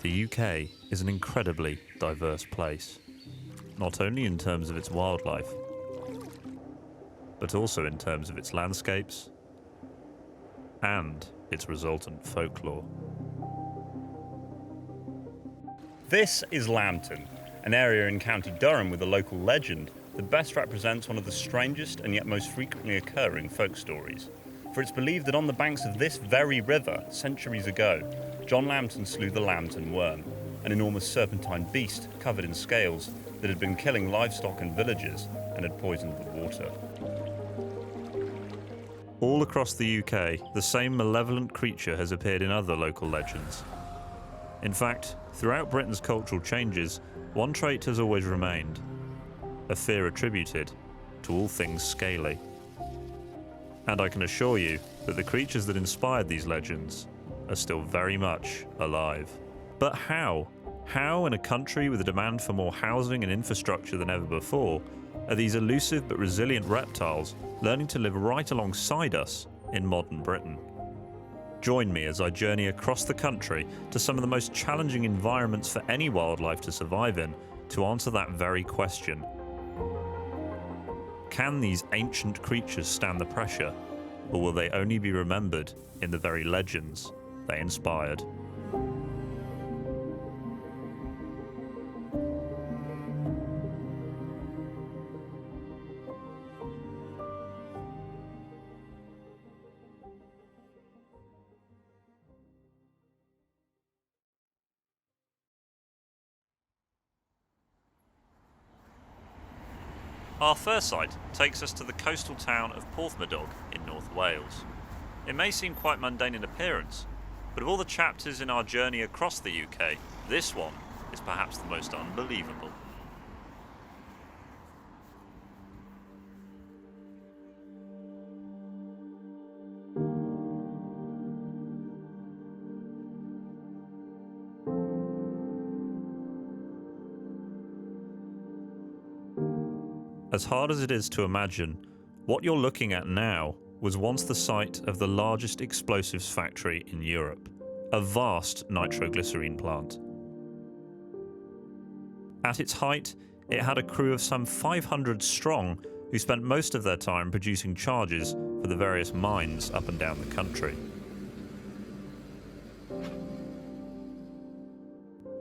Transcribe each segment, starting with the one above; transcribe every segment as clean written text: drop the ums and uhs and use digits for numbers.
The UK is an incredibly diverse place, not only in terms of its wildlife, but also in terms of its landscapes and its resultant folklore. This is Lambton, an area in County Durham with a local legend that best represents one of the strangest and yet most frequently occurring folk stories. For it's believed that on the banks of this very river, centuries ago, John Lambton slew the Lambton worm, an enormous serpentine beast covered in scales that had been killing livestock and villagers and had poisoned the water. All across the UK, the same malevolent creature has appeared in other local legends. In fact, throughout Britain's cultural changes, one trait has always remained: a fear attributed to all things scaly. And I can assure you that the creatures that inspired these legends are still very much alive. But how? How, in a country with a demand for more housing and infrastructure than ever before, are these elusive but resilient reptiles learning to live right alongside us in modern Britain? Join me as I journey across the country to some of the most challenging environments for any wildlife to survive in to answer that very question. Can these ancient creatures stand the pressure, or will they only be remembered in the very legends they inspired? Our first site takes us to the coastal town of Porthmadog in North Wales. It may seem quite mundane in appearance, but of all the chapters in our journey across the UK, this one is perhaps the most unbelievable. As hard as it is to imagine, what you're looking at now was once the site of the largest explosives factory in Europe, a vast nitroglycerine plant. At its height, it had a crew of some 500 strong who spent most of their time producing charges for the various mines up and down the country.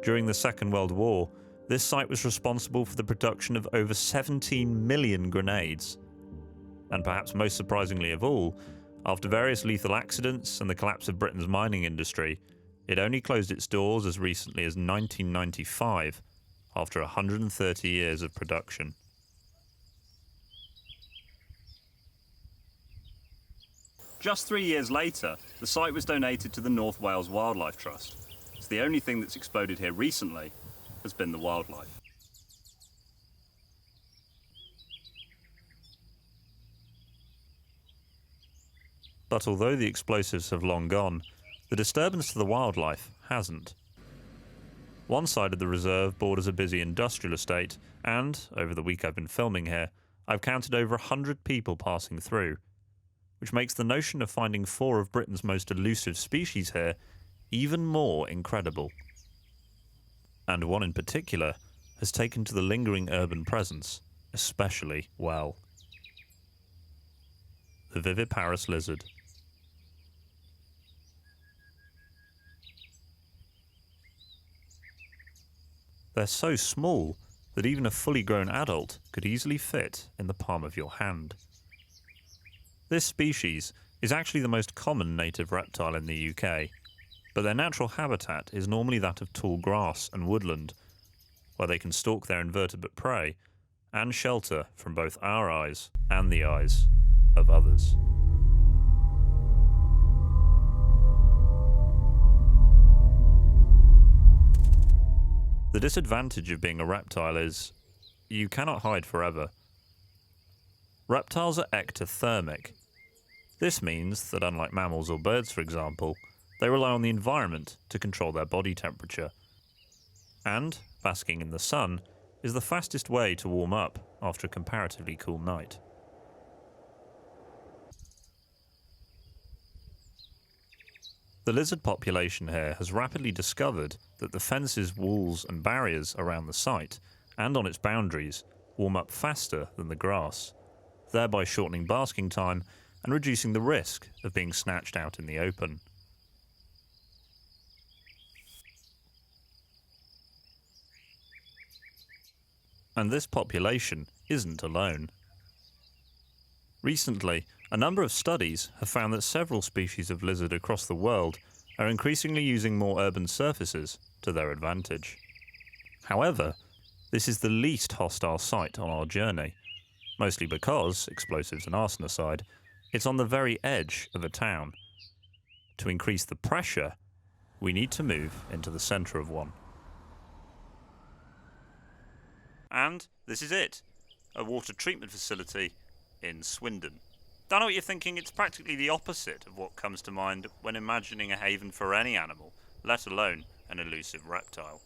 During the Second World War, this site was responsible for the production of over 17 million grenades. And perhaps most surprisingly of all, after various lethal accidents and the collapse of Britain's mining industry, it only closed its doors as recently as 1995, after 130 years of production. Just 3 years later, the site was donated to the North Wales Wildlife Trust. It's the only thing that's exploded here recently has been the wildlife. But although the explosives have long gone, the disturbance to the wildlife hasn't. One side of the reserve borders a busy industrial estate, and, over the week I've been filming here, I've counted over 100 people passing through, which makes the notion of finding 4 of Britain's most elusive species here even more incredible. And one in particular has taken to the lingering urban presence especially well. The viviparous lizard. They're so small that even a fully grown adult could easily fit in the palm of your hand. This species is actually the most common native reptile in the UK, but their natural habitat is normally that of tall grass and woodland, where they can stalk their invertebrate prey and shelter from both our eyes and the eyes of others. The disadvantage of being a reptile is you cannot hide forever. Reptiles are ectothermic. This means that unlike mammals or birds, for example, they rely on the environment to control their body temperature. And basking in the sun is the fastest way to warm up after a comparatively cool night. The lizard population here has rapidly discovered that the fences, walls and barriers around the site and on its boundaries warm up faster than the grass, thereby shortening basking time and reducing the risk of being snatched out in the open. And this population isn't alone. Recently, a number of studies have found that several species of lizard across the world are increasingly using more urban surfaces to their advantage. However, this is the least hostile site on our journey, mostly because, explosives and arson aside, it's on the very edge of a town. To increase the pressure, we need to move into the centre of one. And this is it, a water treatment facility in Swindon. Don't know what you're thinking, it's practically the opposite of what comes to mind when imagining a haven for any animal, let alone an elusive reptile.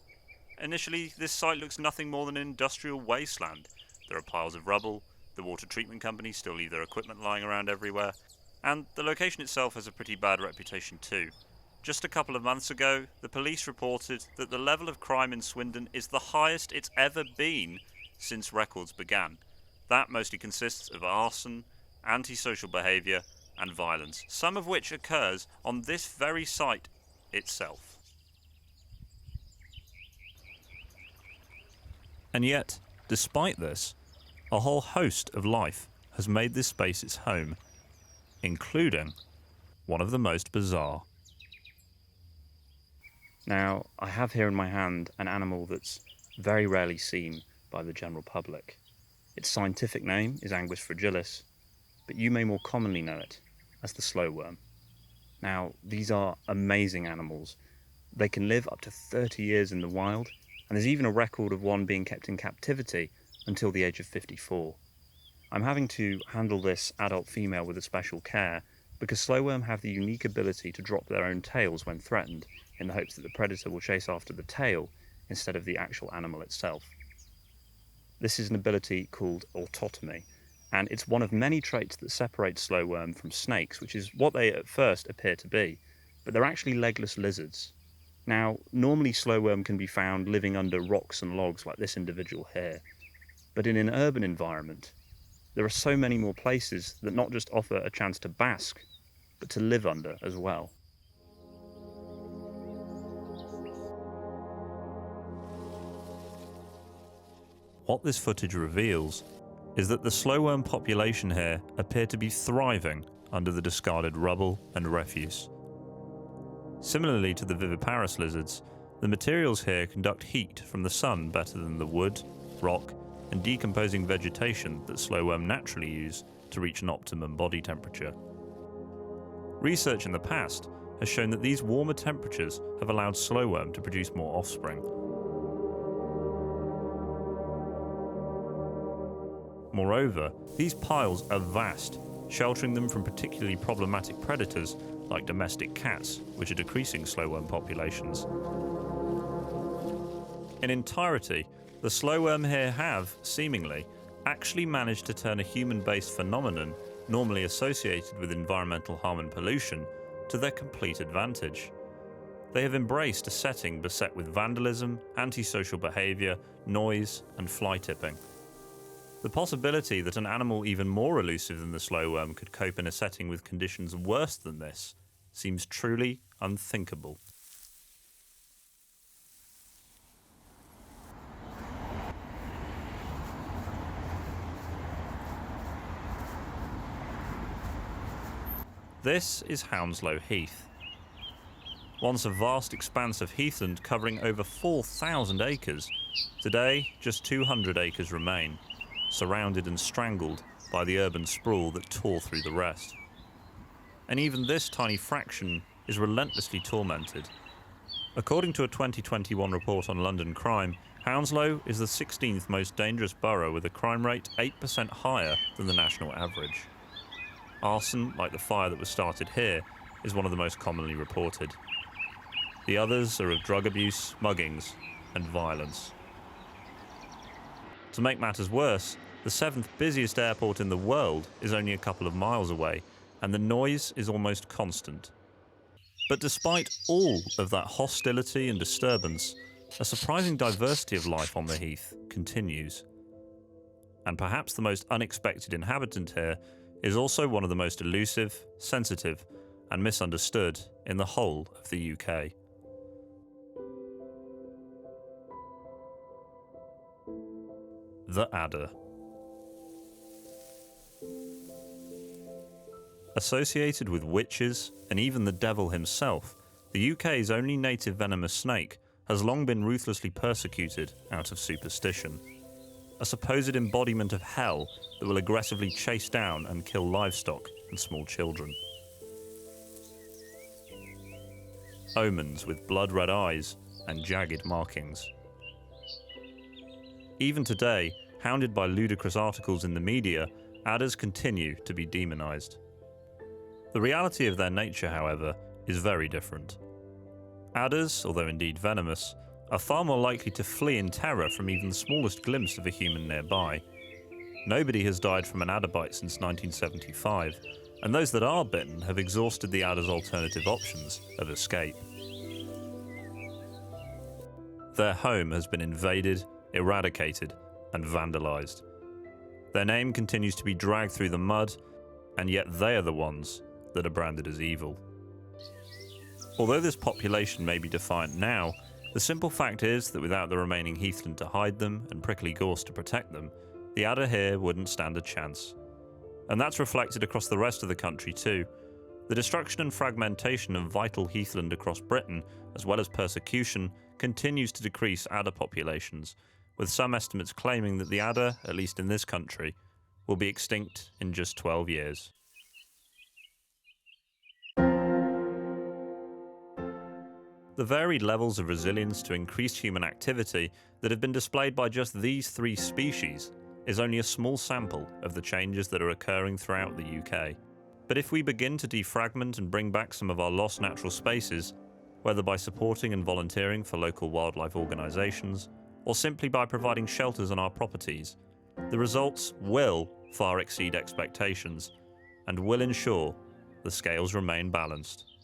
Initially, this site looks nothing more than an industrial wasteland. There are piles of rubble, the water treatment company still leave their equipment lying around everywhere, and the location itself has a pretty bad reputation too. Just a couple of months ago, the police reported that the level of crime in Swindon is the highest it's ever been since records began. That mostly consists of arson, antisocial behaviour and violence, some of which occurs on this very site itself. And yet, despite this, a whole host of life has made this space its home, including one of the most bizarre. Now, I have here in my hand an animal that's very rarely seen by the general public. Its scientific name is Anguis fragilis, but you may more commonly know it as the slow worm. Now, these are amazing animals. They can live up to 30 years in the wild, and there's even a record of one being kept in captivity until the age of 54. I'm having to handle this adult female with a special care because slow worm have the unique ability to drop their own tails when threatened, in the hopes that the predator will chase after the tail instead of the actual animal itself. This is an ability called autotomy, and it's one of many traits that separate slow worm from snakes, which is what they at first appear to be, but they're actually legless lizards. Now, normally slow worm can be found living under rocks and logs like this individual here, but in an urban environment, there are so many more places that not just offer a chance to bask, but to live under as well. What this footage reveals is that the slow worm population here appear to be thriving under the discarded rubble and refuse. Similarly to the viviparous lizards, the materials here conduct heat from the sun better than the wood, rock, and decomposing vegetation that slow worm naturally use to reach an optimum body temperature. Research in the past has shown that these warmer temperatures have allowed slow worm to produce more offspring. Moreover, these piles are vast, sheltering them from particularly problematic predators like domestic cats, which are decreasing slow worm populations. In entirety, the slow worm here have, seemingly, actually managed to turn a human-based phenomenon normally associated with environmental harm and pollution to their complete advantage. They have embraced a setting beset with vandalism, antisocial behaviour, noise and fly tipping. The possibility that an animal even more elusive than the slow worm could cope in a setting with conditions worse than this seems truly unthinkable. This is Hounslow Heath. Once a vast expanse of heathland covering over 4,000 acres, today just 200 acres remain, surrounded and strangled by the urban sprawl that tore through the rest. And even this tiny fraction is relentlessly tormented. According to a 2021 report on London crime, Hounslow is the 16th most dangerous borough with a crime rate 8% higher than the national average. Arson, like the fire that was started here, is one of the most commonly reported. The others are of drug abuse, muggings, and violence. To make matters worse, the 7th busiest airport in the world is only a couple of miles away, and the noise is almost constant. But despite all of that hostility and disturbance, a surprising diversity of life on the heath continues. And perhaps the most unexpected inhabitant here is also one of the most elusive, sensitive, and misunderstood in the whole of the UK. The adder. Associated with witches and even the devil himself, the UK's only native venomous snake has long been ruthlessly persecuted out of superstition. A supposed embodiment of hell that will aggressively chase down and kill livestock and small children. Omens with blood-red eyes and jagged markings. Even today, hounded by ludicrous articles in the media, adders continue to be demonised. The reality of their nature, however, is very different. Adders, although indeed venomous, are far more likely to flee in terror from even the smallest glimpse of a human nearby. Nobody has died from an adder bite since 1975, and those that are bitten have exhausted the adder's alternative options of escape. Their home has been invaded, eradicated, and vandalised. Their name continues to be dragged through the mud, and yet they are the ones that are branded as evil. Although this population may be defiant now, the simple fact is that without the remaining heathland to hide them and prickly gorse to protect them, the adder here wouldn't stand a chance. And that's reflected across the rest of the country too. The destruction and fragmentation of vital heathland across Britain, as well as persecution, continues to decrease adder populations, with some estimates claiming that the adder, at least in this country, will be extinct in just 12 years. The varied levels of resilience to increased human activity that have been displayed by just these 3 species is only a small sample of the changes that are occurring throughout the UK. But if we begin to defragment and bring back some of our lost natural spaces, whether by supporting and volunteering for local wildlife organisations, or simply by providing shelters on our properties, the results will far exceed expectations and will ensure the scales remain balanced.